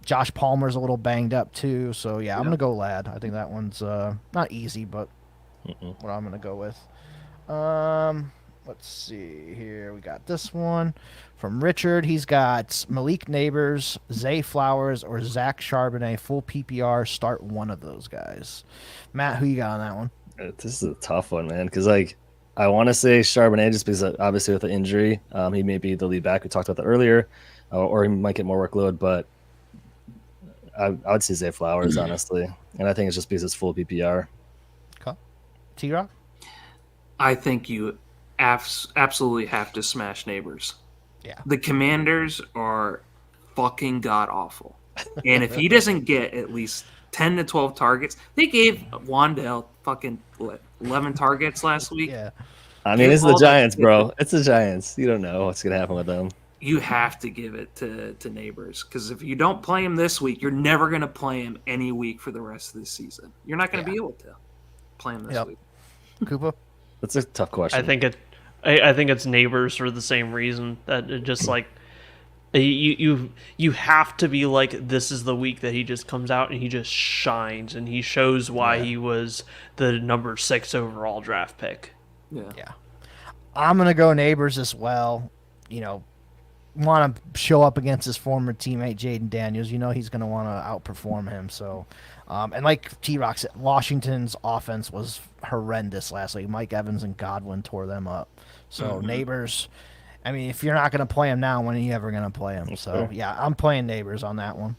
Josh Palmer's a little banged up too. So, yeah, I'm going to go Ladd. I think that one's not easy, but what I'm going to go with. Let's see here. We got this one from Richard. He's got Malik Neighbors, Zay Flowers, or Zach Charbonnet. Full PPR. Start one of those guys. Matt, who you got on that one? This is a tough one, man, because I want to say Charbonnet just because obviously with the injury, he may be the lead back. We talked about that earlier, or he might get more workload. But I would say Zay Flowers, honestly, and I think it's just because it's full PPR. Okay. T-Rock? I think you absolutely have to smash Neighbors. Yeah. The Commanders are fucking god awful, and if he doesn't get at least 10 to 12 targets, they gave Wandale fucking 11 targets last week. Yeah. I mean, it's the Giants, bro. It's the Giants. You don't know what's gonna happen with them. You have to give it to Neighbors, because if you don't play him this week, you're never going to play him any week for the rest of the season. You're not going to be able to play him this week. Koopa? That's a tough question. I think it's Neighbors for the same reason that it just like you have to be like, this is the week that he just comes out and he just shines and he shows why he was the number 6 overall draft pick. Yeah. I'm going to go Neighbors as well. You know, want to show up against his former teammate Jaden Daniels. You know he's going to want to outperform him. So, and like T-Rock said, Washington's offense was horrendous last week. Mike Evans and Godwin tore them up. So Neighbors, I mean, if you're not going to play him now, when are you ever going to play him? So, yeah, I'm playing Neighbors on that one.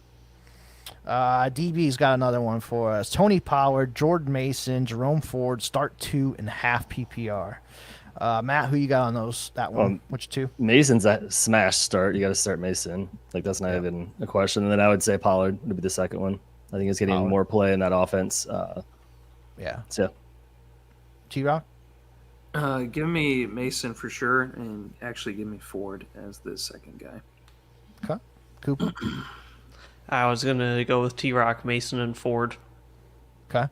DB's got another one for us. Tony Pollard, Jordan Mason, Jerome Ford, start 2.5 PPR. Matt, who you got on that one? Which two? Mason's a smash start. You got to start Mason. Like, that's not even a question. And then I would say Pollard would be the second one. I think he's getting more play in that offense. So, T-Rock? Give me Mason for sure, and actually give me Ford as the second guy. Okay. Cooper? I was going to go with T-Rock, Mason, and Ford. Okay.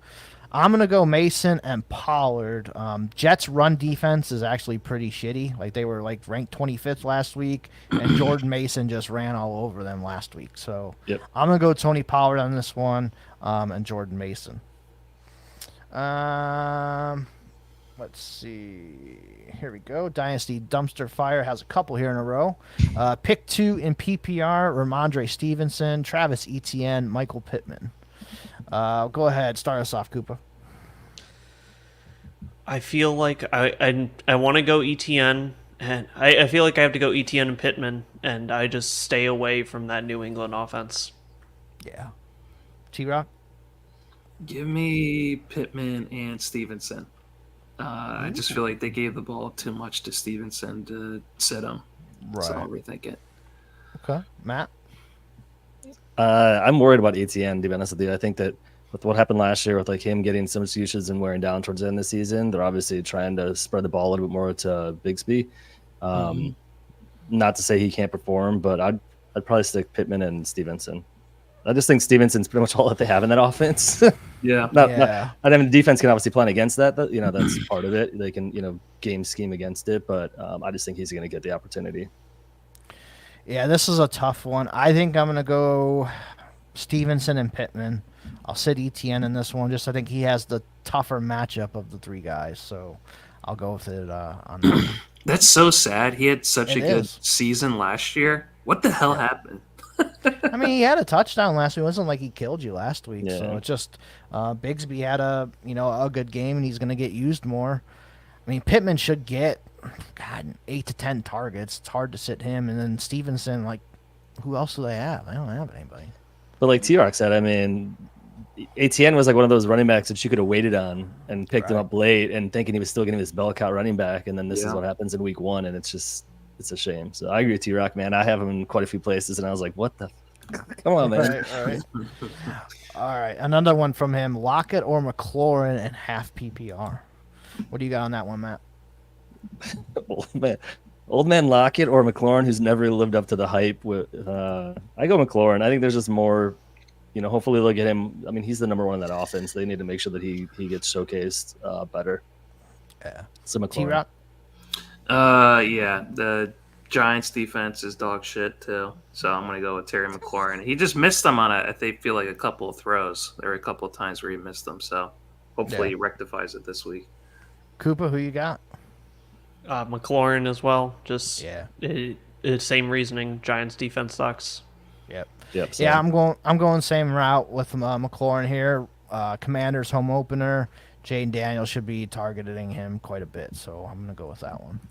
I'm going to go Mason and Pollard. Jets' run defense is actually pretty shitty. Like, they were, ranked 25th last week, and Jordan Mason just ran all over them last week. So I'm going to go Tony Pollard on this one and Jordan Mason. Let's see. Here we go. Dynasty Dumpster Fire has a couple here in a row. Pick 2 in PPR, Ramondre Stevenson, Travis Etienne, Michael Pittman. Go ahead. Start us off, Koopa. I feel like I want to go ETN, and I feel like I have to go ETN and Pittman, and I just stay away from that New England offense. Yeah. T-Rock? Give me Pittman and Stevenson. I just feel like they gave the ball too much to Stevenson to sit him. Right. So I'll rethink it. Okay. Matt? I'm worried about ETN, to be honest with you. I think that with what happened last year with him getting so much usage and wearing down towards the end of the season, they're obviously trying to spread the ball a little bit more to Bigsby. Not to say he can't perform, but I'd probably stick Pittman and Stevenson. I just think Stevenson's pretty much all that they have in that offense. I mean, the defense can obviously plan against that. But, that's part of it. They can, game scheme against it. But I just think he's going to get the opportunity. Yeah, this is a tough one. I think I'm going to go Stevenson and Pittman. I'll sit ETN in this one. I think he has the tougher matchup of the three guys. So I'll go with it on that one. That's so sad. He had such a good season last year. What the hell happened? I mean, he had a touchdown last week. It wasn't like he killed you last week. Yeah. So it's just Bigsby had a good game, and he's going to get used more. I mean, Pittman should get 8 to 10 targets. It's hard to sit him. And then Stevenson, who else do they have? They don't have anybody. But like T-Rock said, I mean, ATN was one of those running backs that you could have waited on and picked him up late and thinking he was still getting this bell cow running back. And then this is what happens in week 1, and it's a shame. So I agree with T-Rock, man. I have him in quite a few places, and I was like, what the come on, man. All right. Another one from him, Lockett or McLaurin and half PPR. What do you got on that one, Matt? Old man Lockett or McLaurin, who's never lived up to the hype. I go McLaurin. I think there's just more hopefully they'll get him. I mean, he's the number one in that offense. They need to make sure that he gets showcased better. Yeah. So McLaurin. T-Rock? Yeah, the Giants defense is dog shit too. So I'm gonna go with Terry McLaurin. He just missed them on they feel like a couple of throws. There were a couple of times where he missed them. So hopefully he rectifies it this week. Cooper, who you got? McLaurin as well. Just Yeah. same reasoning. Giants defense sucks. Yep. Yep. Yeah, I'm going same route with McLaurin here. Commanders home opener. Jaden Daniels should be targeting him quite a bit, so I'm gonna go with that one.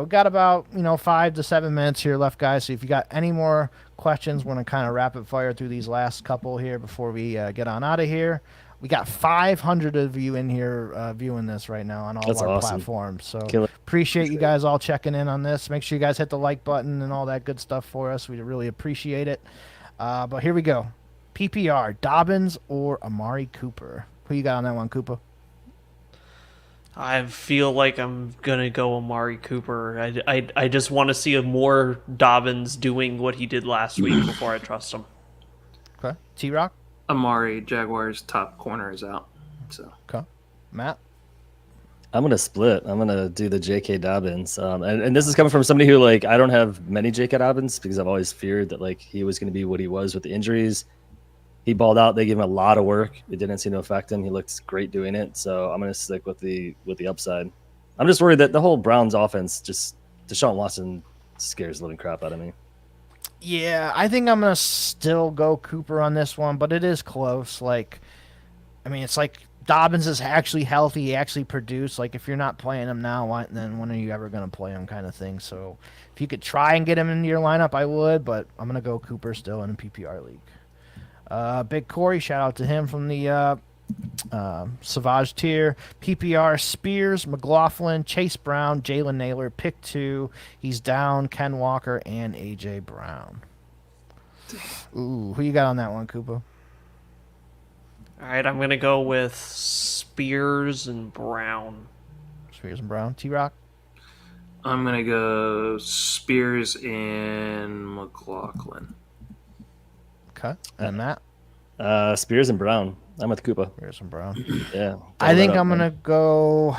We've got about 5 to 7 minutes here left, guys. So if you got any more questions, we're gonna kind of rapid fire through these last couple here before we get on out of here. We got 500 of you in here viewing this right now on all of our platforms. So appreciate you guys all checking in on this. Make sure you guys hit the like button and all that good stuff for us. We really appreciate it. But here we go. PPR, Dobbins or Amari Cooper? Who you got on that one, Cooper? I feel like I'm gonna go Amari Cooper. I just want to see more Dobbins doing what he did last week before I trust him. Okay. T-Rock? Amari, Jaguars top corner is out. So Okay. Matt? I'm gonna split. I'm gonna do the J.K. Dobbins, and this is coming from somebody who I don't have many J.K. Dobbins because I've always feared that he was gonna be what he was with the injuries. He balled out. They gave him a lot of work. It didn't seem to affect him. He looked great doing it. So I'm gonna stick with the upside. I'm just worried that the whole Browns offense, just Deshaun Watson, scares the living crap out of me. Yeah, I think I'm going to still go Cooper on this one, but it is close. It's like Dobbins is actually healthy. He actually produced. If you're not playing him now, then when are you ever going to play him kind of thing? So if you could try and get him into your lineup, I would, but I'm going to go Cooper still in a PPR league. Big Corey, shout out to him from the Savage tier. PPR, Spears, McLaughlin, Chase Brown, Jalen Naylor, pick 2. He's down Ken Walker and A.J. Brown. Ooh, who you got on that one, Koopa? All right, I'm gonna go with Spears and Brown. Spears and Brown. T-Rock? I'm gonna go Spears and McLaughlin. Okay. And Matt? Spears and Brown. I'm with Koopa. Spears and Brown. Yeah. I think I'm gonna go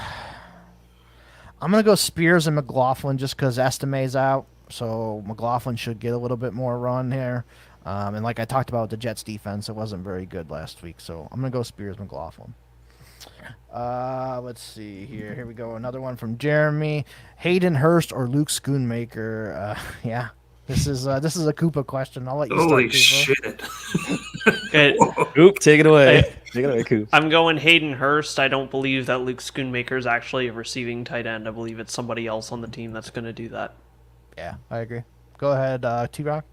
Spears and McLaughlin just because Estime's out, so McLaughlin should get a little bit more run here. And like I talked about with the Jets defense, it wasn't very good last week, so I'm gonna go Spears McLaughlin. Let's see here. Here we go. Another one from Jeremy. Hayden Hurst or Luke Schoonmaker? Yeah. This is a Koopa question. I'll let you start. Holy Koopa. shit! Coop, take it away. Take it away, Coop. I'm going Hayden Hurst. I don't believe that Luke Schoonmaker is actually a receiving tight end. I believe it's somebody else on the team that's going to do that. Yeah, I agree. Go ahead, T-Rock.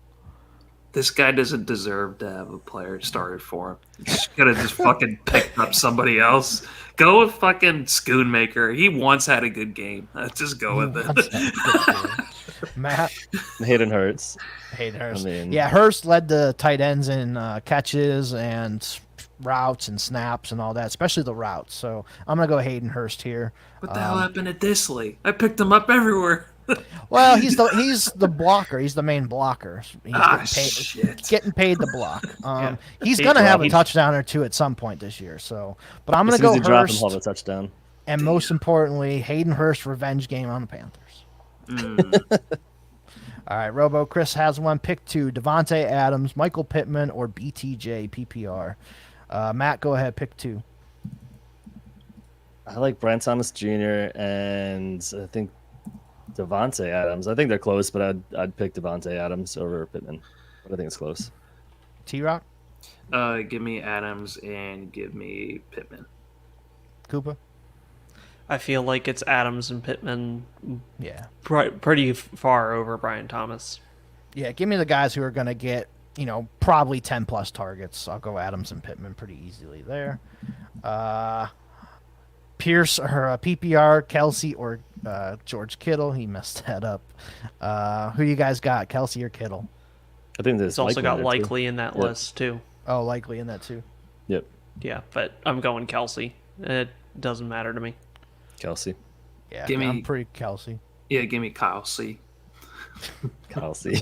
This guy doesn't deserve to have a player started for him. He's gonna just fucking pick up somebody else. Go with fucking Schoonmaker. He once had a good game. Let's just go with it. Matt? Hayden Hurst. Hayden Hurst. I mean, yeah, Hurst led the tight ends in catches and routes and snaps and all that, especially the routes. So I'm going to go Hayden Hurst here. What the hell happened at Disley? I picked him up everywhere. Well, he's the blocker. He's the main blocker. He's shit. Getting paid to block. He's going to have a touchdown or two at some point this year. So, but I'm going to go Hurst. He'll have a touchdown. And most importantly, Hayden Hurst revenge game on the Panthers. All right, Robo Chris has one. Pick 2: Devontae Adams, Michael Pittman, or BTJ PPR. Matt, go ahead. Pick 2. I like Brian Thomas Jr. and I think Devontae Adams. I think they're close, but I'd pick Devontae Adams over Pittman. But I think it's close. T-Rock? Give me Adams and give me Pittman. Koopa? I feel like it's Adams and Pittman. Yeah. Pretty far over Brian Thomas. Yeah, give me the guys who are going to get, probably 10-plus targets. I'll go Adams and Pittman pretty easily there. Pierce or PPR, Kelsey or George Kittle. He messed that up. Who you guys got, Kelsey or Kittle? I think there's It's also got Likely too. in that list, too. Oh, Likely in that, too. Yep. Yeah, but I'm going Kelsey. It doesn't matter to me. Kelsey. Yeah, I'm pretty Kelsey. Yeah, give me Kyle C. Kelsey.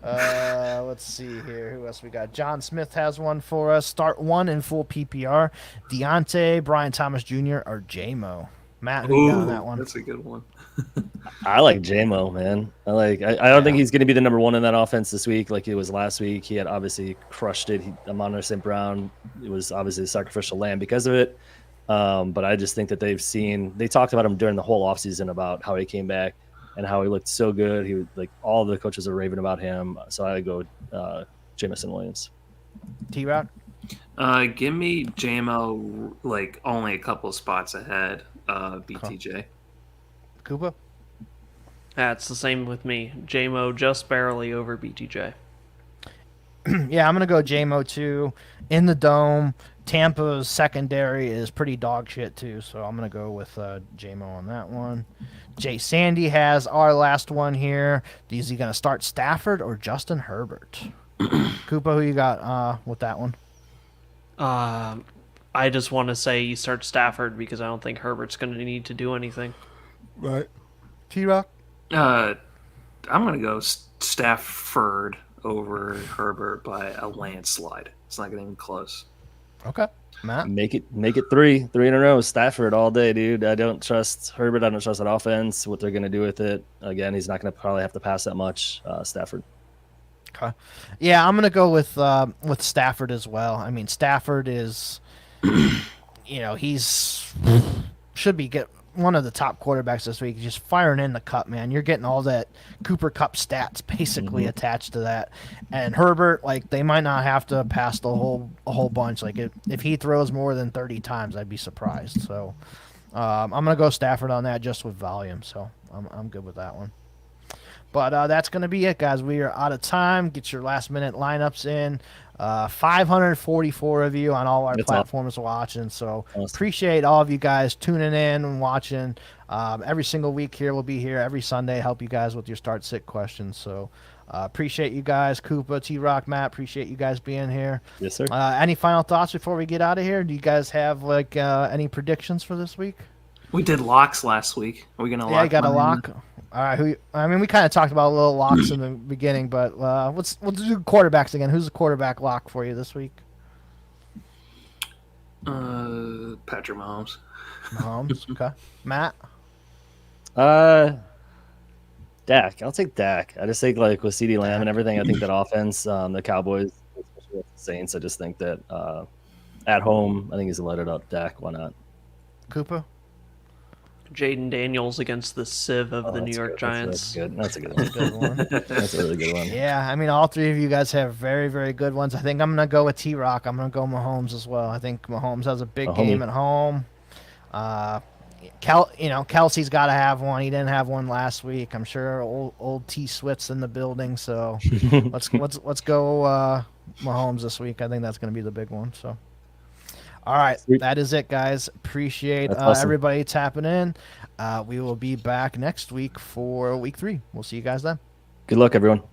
Let's see here. Who else we got? John Smith has one for us. Start one in full PPR. Deontay, Brian Thomas Jr., or J-Mo. Matt, who you got on that one? That's a good one. I like J-Mo, man. I don't think he's going to be the number one in that offense this week like he was last week. He had obviously crushed it. Amon St. Brown, it was obviously a sacrificial lamb because of it. But I just think that they talked about him during the whole offseason about how he came back and how he looked so good. He was like, all the coaches are raving about him. So I go Jamison Williams. T-Rock? Give me JMO like only a couple spots ahead. BTJ. Koopa? That's the same with me. JMO just barely over BTJ. Yeah, I'm going to go J-Mo too. In the Dome, Tampa's secondary is pretty dog shit too, so I'm going to go with J-Mo on that one. Jay Sandy has our last one here. Is he going to start Stafford or Justin Herbert? Koopa, who you got with that one? I just want to say you start Stafford because I don't think Herbert's going to need to do anything. Right. T-Rock? I'm going to go Stafford over Herbert by a landslide. It's not getting even close. Okay. Matt? Make it three in a row. Stafford all day, dude. I don't trust Herbert. I don't trust that offense, what they're going to do with it. Again, he's not going to probably have to pass that much. Stafford. Okay. Yeah, I'm going to go with Stafford as well. I mean, Stafford is, he's should be one of the top quarterbacks this week. Just firing in the cup, man. You're getting all that Cooper Cup stats basically attached to that. And Herbert, like, they might not have to pass a whole bunch. Like, if he throws more than 30 times, I'd be surprised. So I'm going to go Stafford on that just with volume. So I'm good with that one. But that's going to be it, guys. We are out of time. Get your last-minute lineups in. 544 of you on all our platforms watching. So appreciate all of you guys tuning in and watching. Every single week here, we'll be here every Sunday, help you guys with your start-sit questions. So appreciate you guys. Koopa, T-Rock, Matt, appreciate you guys being here. Yes, sir. Any final thoughts before we get out of here? Do you guys have any predictions for this week? We did locks last week. Are we going to lock? Yeah, you got a lock. All right. We kind of talked about little locks in the beginning, but let's do quarterbacks again. Who's the quarterback lock for you this week? Patrick Mahomes. Mahomes. Okay. Matt. Dak. I'll take Dak. I just think with CeeDee Lamb and everything, I think that offense, the Cowboys, especially with the Saints, I just think that at home, I think he's let it up. Dak. Why not? Cooper. Jaden Daniels against the sieve of the New York Giants. That's a good one. That's a really good one. Yeah, I mean, all three of you guys have very, very good ones. I think I'm going to go with T-Rock. I'm going to go Mahomes as well. I think Mahomes has a big game at home. Kelsey's got to have one. He didn't have one last week. I'm sure old T-Swit's in the building. So let's go Mahomes this week. I think that's going to be the big one. So. All right, that is it, guys. Appreciate everybody tapping in. We will be back next week for week 3. We'll see you guys then. Good luck, everyone.